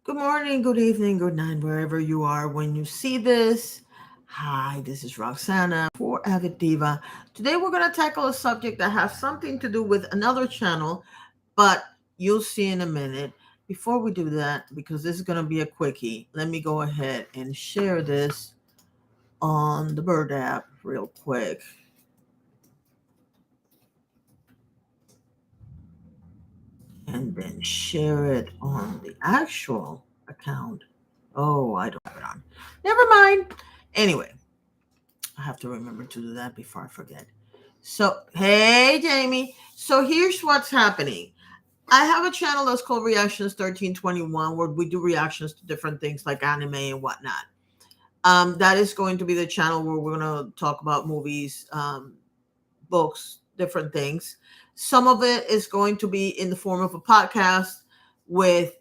Good morning, good evening, good night, wherever you are when you see this. Hi, this is Roxana for AviddivA. Today we're going to tackle a subject that has something to do with another channel, but you'll see in a minute. Before we do that, because this is going to be a quickie, let me go ahead and share this on the Bird app real quick and then share it on the actual account. Oh, I don't have it on. Never mind. Anyway, I have to remember to do that before I forget. So, hey, Jamie. So, here's what's happening. I have a channel that's called Reactions 1321 where we do reactions to different things like anime and whatnot. That is going to be the channel where we're going to talk about movies, books, different things. Some of it is going to be in the form of a podcast with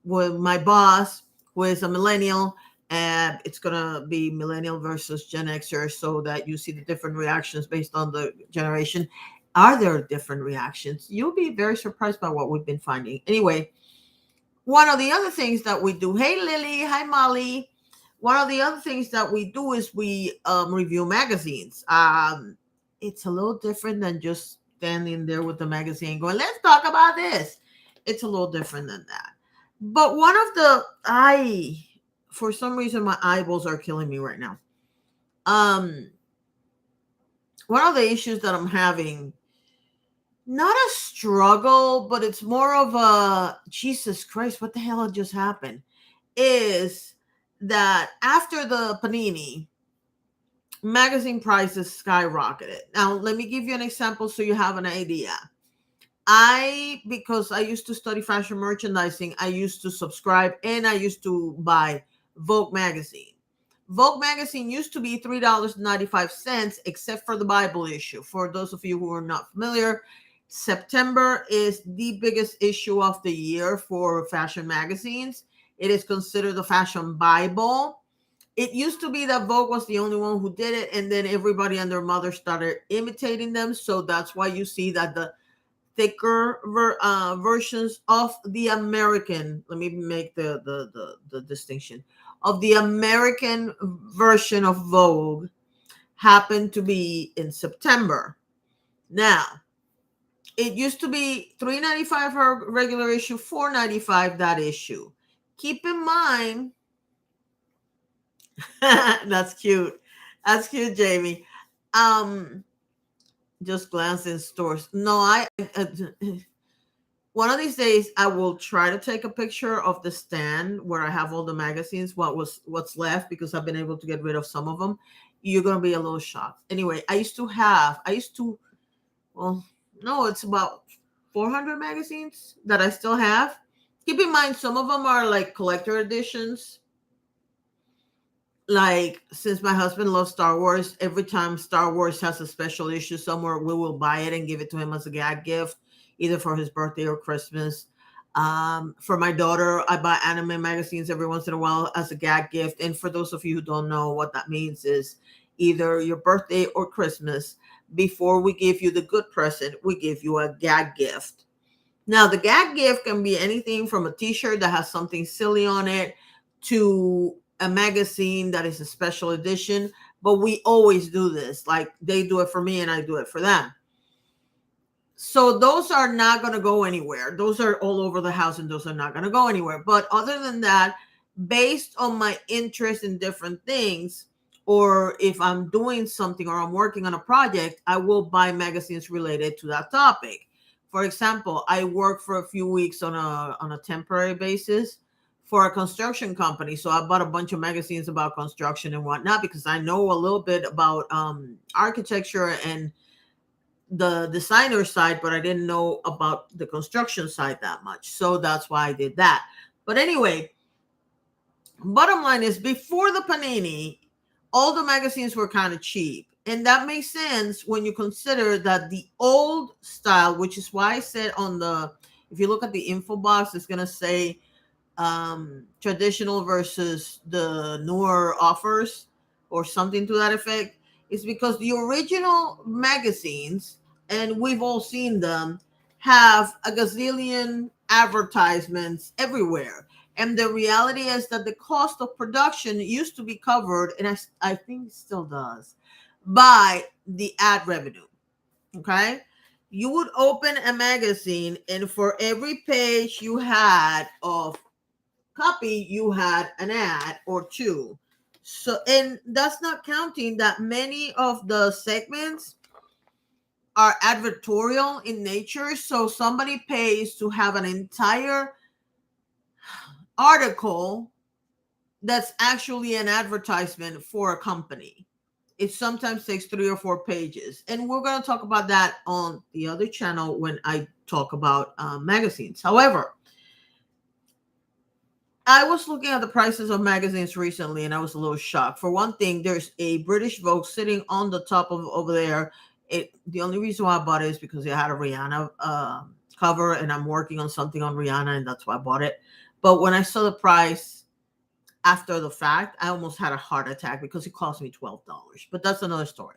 my boss, who is a millennial, and it's gonna be millennial versus Gen Xer, so that you see the different reactions based on the generation. Are there different reactions? You'll be very surprised by what we've been finding. Anyway, one of the other things that we do, hey Lily, hi Molly. One of the other things that we do is we review magazines. It's a little different than just standing there with the magazine going, let's talk about this. It's a little different than that. But one of the for some reason my eyeballs are killing me right now. Um, one of the issues that I'm having, not a struggle, but it's more of a Jesus Christ, what the hell had just happened? Is that after the Panini, magazine prices skyrocketed. Now, let me give you an example so you have an idea. Because I used to study fashion merchandising, I used to subscribe and I used to buy Vogue magazine. Vogue magazine used to be $3.95, except for the Bible issue. For those of you who are not familiar, September is the biggest issue of the year for fashion magazines. It is considered the fashion Bible. It used to be that Vogue was the only one who did it, and then everybody and their mother started imitating them. So that's why you see that the thicker versions of the American, let me make the distinction, of the American version of Vogue happened to be in September. Now, it used to be $3.95 for a regular issue, $4.95 that issue. Keep in mind, that's cute. That's cute, Jamie. Um, just glance in stores. No, one of these days I will try to take a picture of the stand where I have all the magazines, what's left, because I've been able to get rid of some of them. You're gonna be a little shocked. Anyway, I used to well, no, it's about 400 magazines that I still have. Keep in mind, some of them are like collector editions. Like, since my husband loves Star Wars, every time Star Wars has a special issue somewhere, we will buy it and give it to him as a gag gift, either for his birthday or Christmas. For my daughter, I buy anime magazines every once in a while as a gag gift. And for those of you who don't know what that means, is either your birthday or Christmas, before we give you the good present, we give you a gag gift. Now, the gag gift can be anything from a t-shirt that has something silly on it to a magazine that is a special edition. But we always do this. Like, they do it for me and I do it for them. So those are not going to go anywhere. Those are all over the house and those are not going to go anywhere. But other than that, based on my interest in different things, or if I'm doing something or I'm working on a project, I will buy magazines related to that topic. For example, I worked for a few weeks on a temporary basis for a construction company. So I bought a bunch of magazines about construction and whatnot because I know a little bit about architecture and the designer side, but I didn't know about the construction side that much. So that's why I did that. But anyway, bottom line is, before the Panini, all the magazines were kind of cheap. And that makes sense when you consider that the old style, which is why I said if you look at the info box, it's going to say traditional versus the newer offers or something to that effect, is because the original magazines, and we've all seen them, have a gazillion advertisements everywhere. And the reality is that the cost of production used to be covered, and I think it still does, by the ad revenue. Okay. You would open a magazine, and for every page you had of copy, you had an ad or two. So, and that's not counting that many of the segments are advertorial in nature. So somebody pays to have an entire article that's actually an advertisement for a company. It sometimes takes 3 or 4 pages. And we're going to talk about that on the other channel when I talk about magazines. However, I was looking at the prices of magazines recently and I was a little shocked. For one thing, there's a British Vogue sitting on the top of over there. The only reason why I bought it is because it had a Rihanna cover, and I'm working on something on Rihanna, and that's why I bought it. But when I saw the price after the fact, I almost had a heart attack because it cost me $12. But that's another story.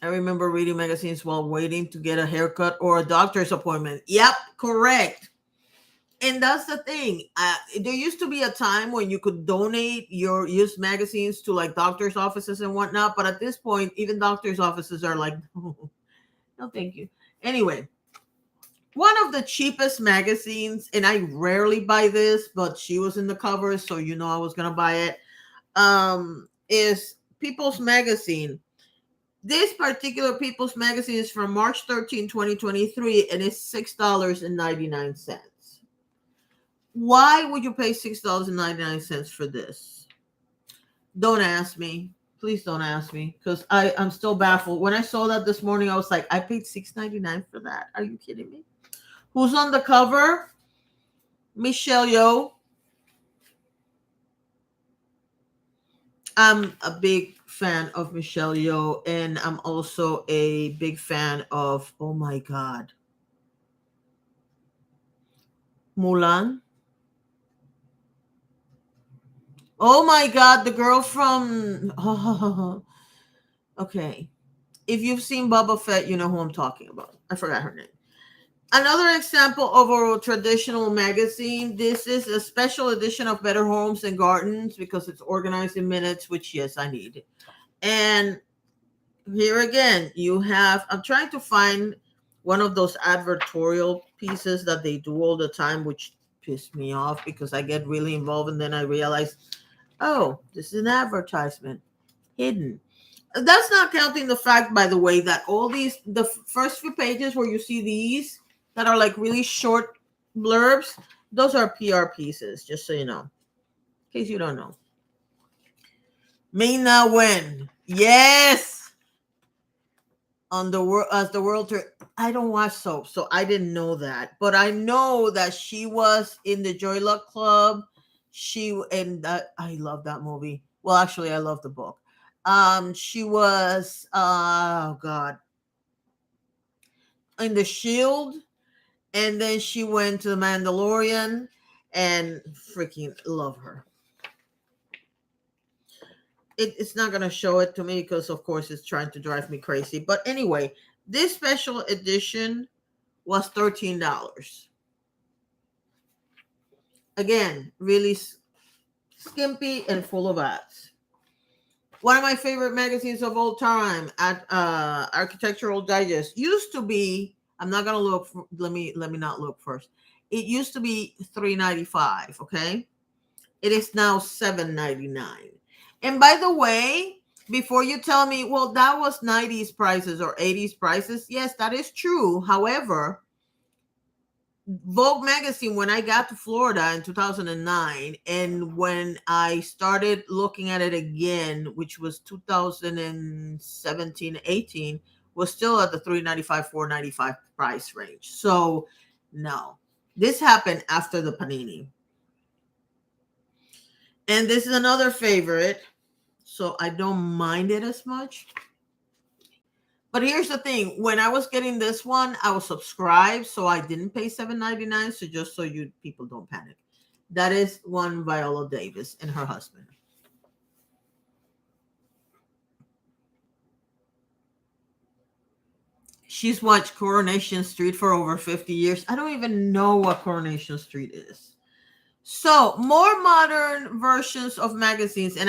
I remember reading magazines while waiting to get a haircut or a doctor's appointment. Yep, correct. And that's the thing. There used to be a time when you could donate your used magazines to like doctors' offices and whatnot. But at this point, even doctors' offices are like, no, thank you. Anyway, one of the cheapest magazines, and I rarely buy this, but she was in the cover, so you know I was going to buy it, is People's Magazine. This particular People's Magazine is from March 13, 2023, and it's $6.99. Why would you pay $6.99 for this? Don't ask me. Please don't ask me, because I'm still baffled. When I saw that this morning, I was like, I paid $6.99 for that. Are you kidding me? Who's on the cover? Michelle Yeoh. I'm a big fan of Michelle Yeoh, and I'm also a big fan of, oh my God, Mulan. Oh my God, the girl from. Oh, okay. If you've seen Boba Fett, you know who I'm talking about. I forgot her name. Another example of a traditional magazine. This is a special edition of Better Homes and Gardens because it's organized in minutes, which, yes, I need. And here again, you have, I'm trying to find one of those advertorial pieces that they do all the time, which piss me off because I get really involved and then I realize, oh, this is an advertisement hidden. That's not counting the fact, by the way, that all these, the first few pages where you see these that are like really short blurbs, those are PR pieces, just so you know, in case you don't know. Ming-Na Wen, yes, on the world as the world tour. I don't watch soap, so I didn't know that, but I know that she was in the Joy Luck Club. She and that I love that movie. Well, actually, I love the book. She was oh god in the Shield, and then she went to the Mandalorian, and freaking love her. It's not gonna show it to me because, of course, it's trying to drive me crazy. But anyway, this special edition was $13. Again, really skimpy and full of ads. One of my favorite magazines of all time, at Architectural Digest, used to be. I'm not gonna look. Let me not look first. It used to be $3.95. Okay, it is now $7.99. And by the way, before you tell me, well, that was 90s prices or 80s prices, yes, that is true. However, Vogue magazine, when I got to Florida in 2009, and when I started looking at it again, which was 2017, 18, was still at the $3.95, $4.95 price range. So no, this happened after the Panini. And this is another favorite, so I don't mind it as much. But here's the thing. When I was getting this one, I was subscribed, so I didn't pay $7.99. So just so you people don't panic. That is one Viola Davis and her husband. She's watched Coronation Street for over 50 years. I don't even know what Coronation Street is. So more modern versions of magazines, and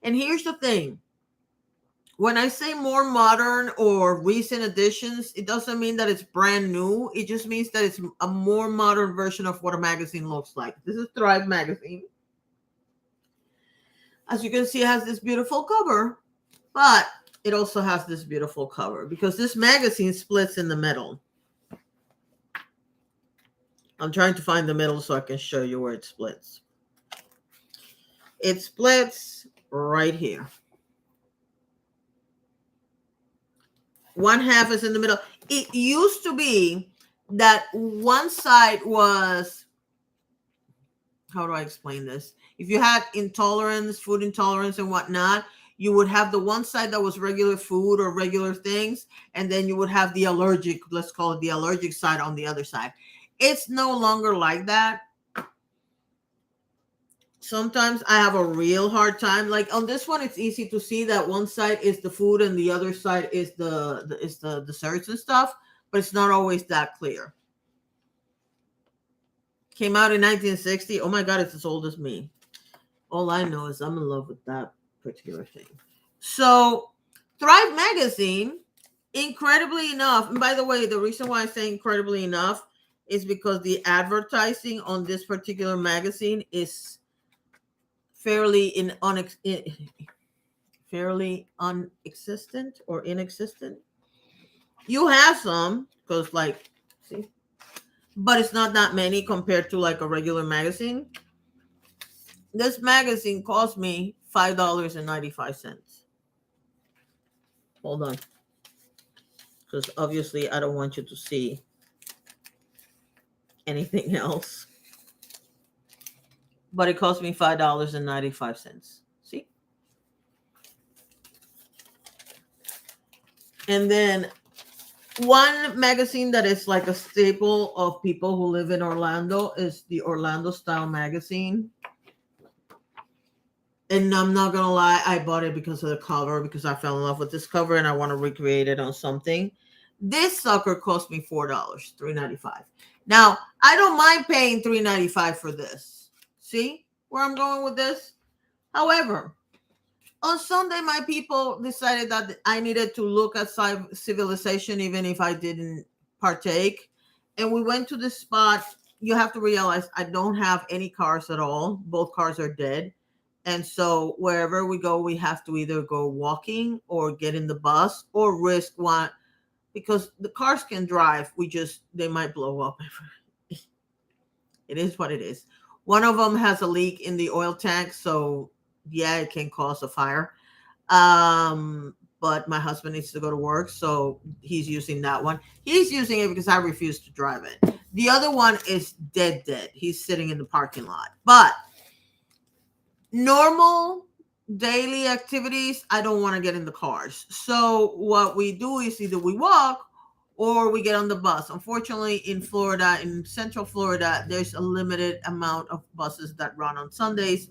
here's the thing. When I say more modern or recent editions, it doesn't mean that it's brand new. It just means that it's a more modern version of what a magazine looks like. This is Thrive magazine. As you can see, it has this beautiful cover, but it also has this beautiful cover because this magazine splits in the middle. I'm trying to find the middle so I can show you where it splits. It splits right here. One half is in the middle. It used to be that one side was, how do I explain this? If you had intolerance, food intolerance and whatnot, you would have the one side that was regular food or regular things, and then you would have the allergic, let's call it the allergic side on the other side. It's no longer like that. Sometimes I have a real hard time. Like on this one, it's easy to see that one side is the food and the other side is the desserts and stuff, but it's not always that clear. Came out in 1960. Oh my God, it's as old as me. All I know is I'm in love with that particular thing. So Thrive magazine, incredibly enough, and by the way, the reason why I say incredibly enough is because the advertising on this particular magazine is fairly unexistent or inexistent. You have some because like, see, but it's not that many compared to like a regular magazine. This magazine cost me $5.95. Hold on, because obviously I don't want you to see anything else. But it cost me $5.95. See? And then one magazine that is like a staple of people who live in Orlando is the Orlando Style magazine. And I'm not gonna lie, I bought it because of the cover, because I fell in love with this cover and I want to recreate it on something. This sucker cost me $4, $3.95. Now, I don't mind paying $3.95 for this. See where I'm going with this? However, on Sunday, my people decided that I needed to look at civilization, even if I didn't partake. And we went to this spot. You have to realize I don't have any cars at all. Both cars are dead. And so wherever we go, we have to either go walking or get in the bus or risk one, because the cars can drive. They might blow up. It is what it is. One of them has a leak in the oil tank. So yeah, it can cause a fire. But my husband needs to go to work. So he's using that one. He's using it because I refuse to drive it. The other one is dead. He's sitting in the parking lot. But normal daily activities, I don't want to get in the cars. So what we do is either we walk or we get on the bus. Unfortunately, in Florida, in Central Florida, there's a limited amount of buses that run on Sundays.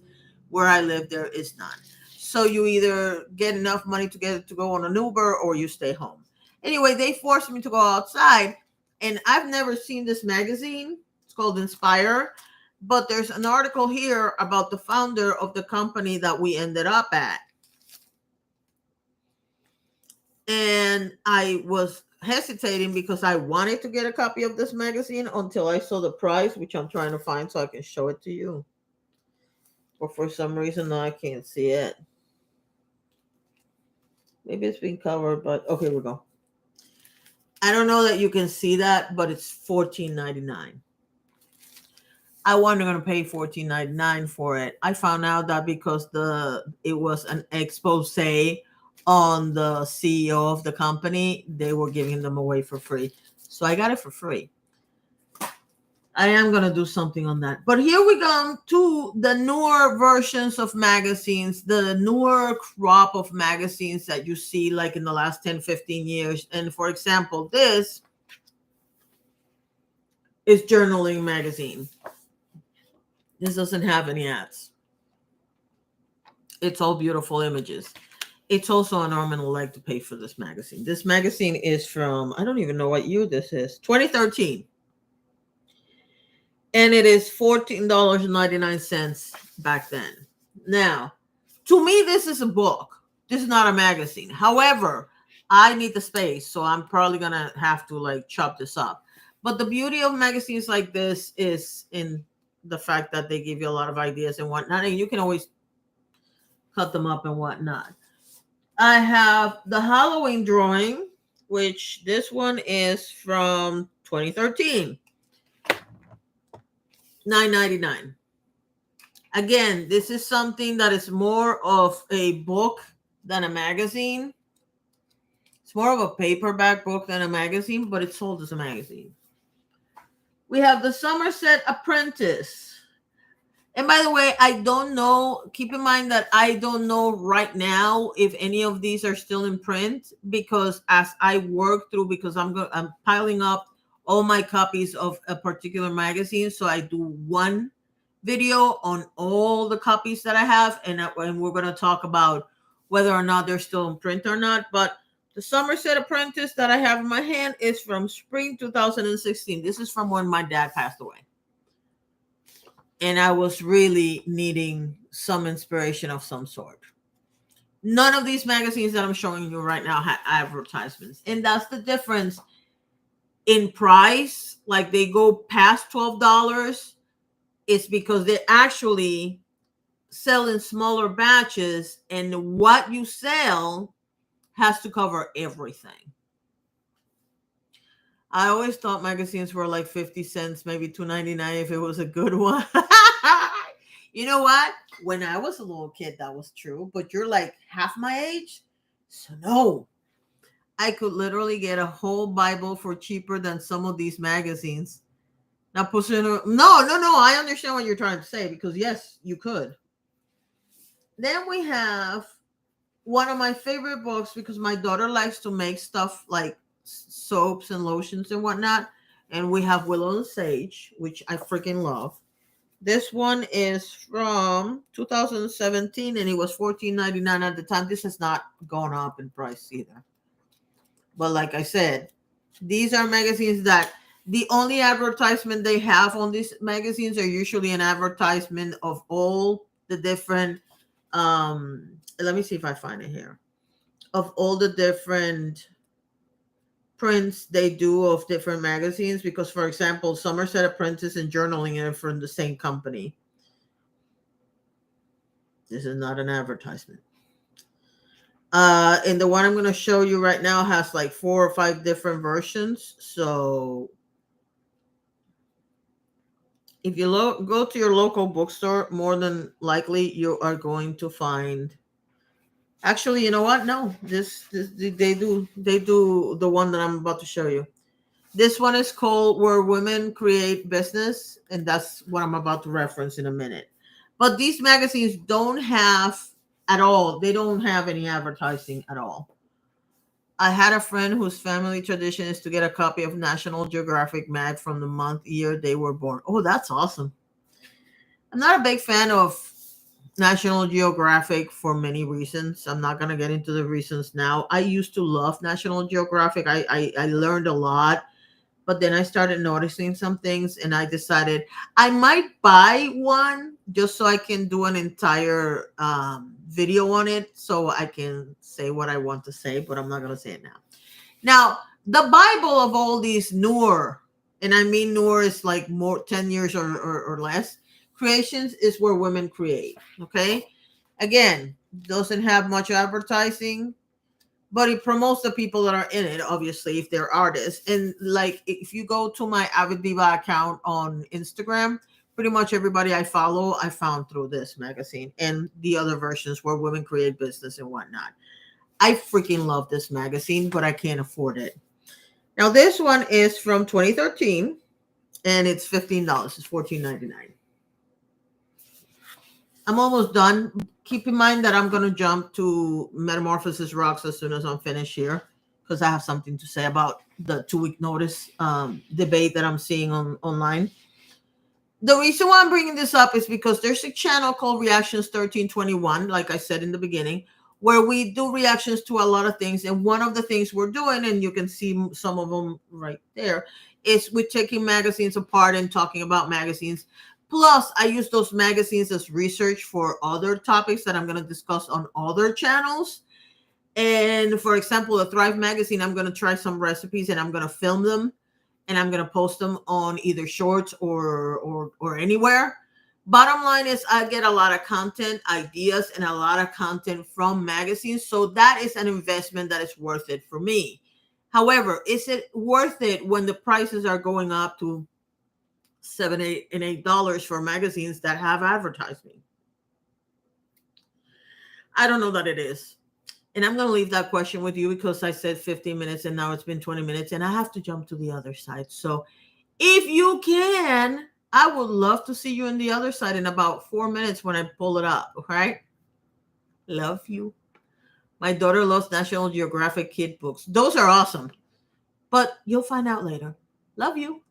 Where I live, there is none. So you either get enough money to go on an Uber or you stay home. Anyway, they forced me to go outside, and I've never seen this magazine. It's called Inspire. But there's an article here about the founder of the company that we ended up at. And I was hesitating because I wanted to get a copy of this magazine until I saw the price, which I'm trying to find so I can show it to you. But for some reason, I can't see it. Maybe it's been covered, but okay, we go. I don't know that you can see that, but it's $14.99. I wasn't going to pay $14.99 for it. I found out that because it was an expose on the CEO of the company, they were giving them away for free. So I got it for free. I am going to do something on that. But here we go to the newer versions of magazines, the newer crop of magazines that you see like in the last 10, 15 years. And for example, this is Journaling Magazine. This doesn't have any ads. It's all beautiful images. It's also an arm and a leg to pay for this magazine. This magazine is from, I don't even know what year this is, 2013. and it is $14.99 back then. Now, to me, this is a book. This is not a magazine. However, I need the space, so I'm probably gonna have to like chop this up. But the beauty of magazines like this is in the fact that they give you a lot of ideas and whatnot, and you can always cut them up and whatnot. I have the Halloween drawing, which this one is from 2013, $9.99. Again, this is something that is more of a book than a magazine. It's more of a paperback book than a magazine, but it's sold as a magazine. We have the Somerset Apprentice. And by the way, I don't know. Keep in mind that I don't know right now if any of these are still in print, because as I work through, because I'm piling up all my copies of a particular magazine, so I do one video on all the copies that I have, and we're going to talk about whether or not they're still in print or not. But the Somerset Apprentice that I have in my hand is from spring 2016. This is from when my dad passed away, and I was really needing some inspiration of some sort. None of these magazines that I'm showing you right now have advertisements, and that's the difference in price. Like, they go past $12. It's because they actually sell in smaller batches, and what you sell has to cover everything. I always thought magazines were like 50 cents, maybe $2.99 if it was a good one. You know what? When I was a little kid, that was true, but you're like half my age. So no, I could literally get a whole Bible for cheaper than some of these magazines. Now, no, I understand what you're trying to say, because yes, you could. Then we have one of my favorite books, because my daughter likes to make stuff like soaps and lotions and whatnot. And we have Willow and Sage, which I freaking love. This one is from 2017, and it was $14.99 at the time. This has not gone up in price either. But like I said, these are magazines that the only advertisement they have on these magazines are usually an advertisement of all the different let me see if I find it here, of all the different prints they do of different magazines, because for example, Somerset Apprentice and Journaling are from the same company. This is not an advertisement. And the one I'm going to show you right now has like 4 or 5 different versions. So if you go to your local bookstore, more than likely you are going to find. Actually, you know what? No, this they do the one that I'm about to show you. This one is called Where Women Create Business, and that's what I'm about to reference in a minute. But these magazines don't have at all. They don't have any advertising at all. I had a friend whose family tradition is to get a copy of National Geographic mag from the month, year they were born. Oh, that's awesome. I'm not a big fan of National Geographic for many reasons. I'm not going to get into the reasons now. I used to love National Geographic. I learned a lot, but then I started noticing some things, and I decided I might buy one just so I can do an entire video on it, so I can say what I want to say, but I'm not going to say it now. Now, the Bible of all these newer, and I mean newer is like more 10 years or less, creations is Where Women Create. Okay, again, doesn't have much advertising, but it promotes the people that are in it, obviously, if they're artists. And like, if you go to my AviddivA account on Instagram, pretty much everybody I follow I found through this magazine and the other versions Where Women Create Business and whatnot. I freaking love this magazine, but I can't afford it. Now, this one is from 2013, and it's $15. It's $14.99. I'm almost done. Keep in mind that I'm going to jump to Metamorphosis Rocks as soon as I'm finished here, because I have something to say about the 2-week notice debate that I'm seeing online. The reason why I'm bringing this up is because there's a channel called Reactions 1321, like I said in the beginning, where we do reactions to a lot of things. And one of the things we're doing, and you can see some of them right there, is we're taking magazines apart and talking about magazines. Plus, I use those magazines as research for other topics that I'm going to discuss on other channels. And for example, the Thrive magazine, I'm going to try some recipes and I'm going to film them and I'm going to post them on either shorts or anywhere. Bottom line is I get a lot of content ideas and a lot of content from magazines, so that is an investment that is worth it for me. However, is it worth it when the prices are going up to $7, $8 for magazines that have advertising? I don't know that it is. And I'm going to leave that question with you because I said 15 minutes and now it's been 20 minutes and I have to jump to the other side. So if you can, I would love to see you on the other side in about 4 minutes when I pull it up. Okay. Love you. My daughter loves National Geographic kid books. Those are awesome. But you'll find out later. Love you.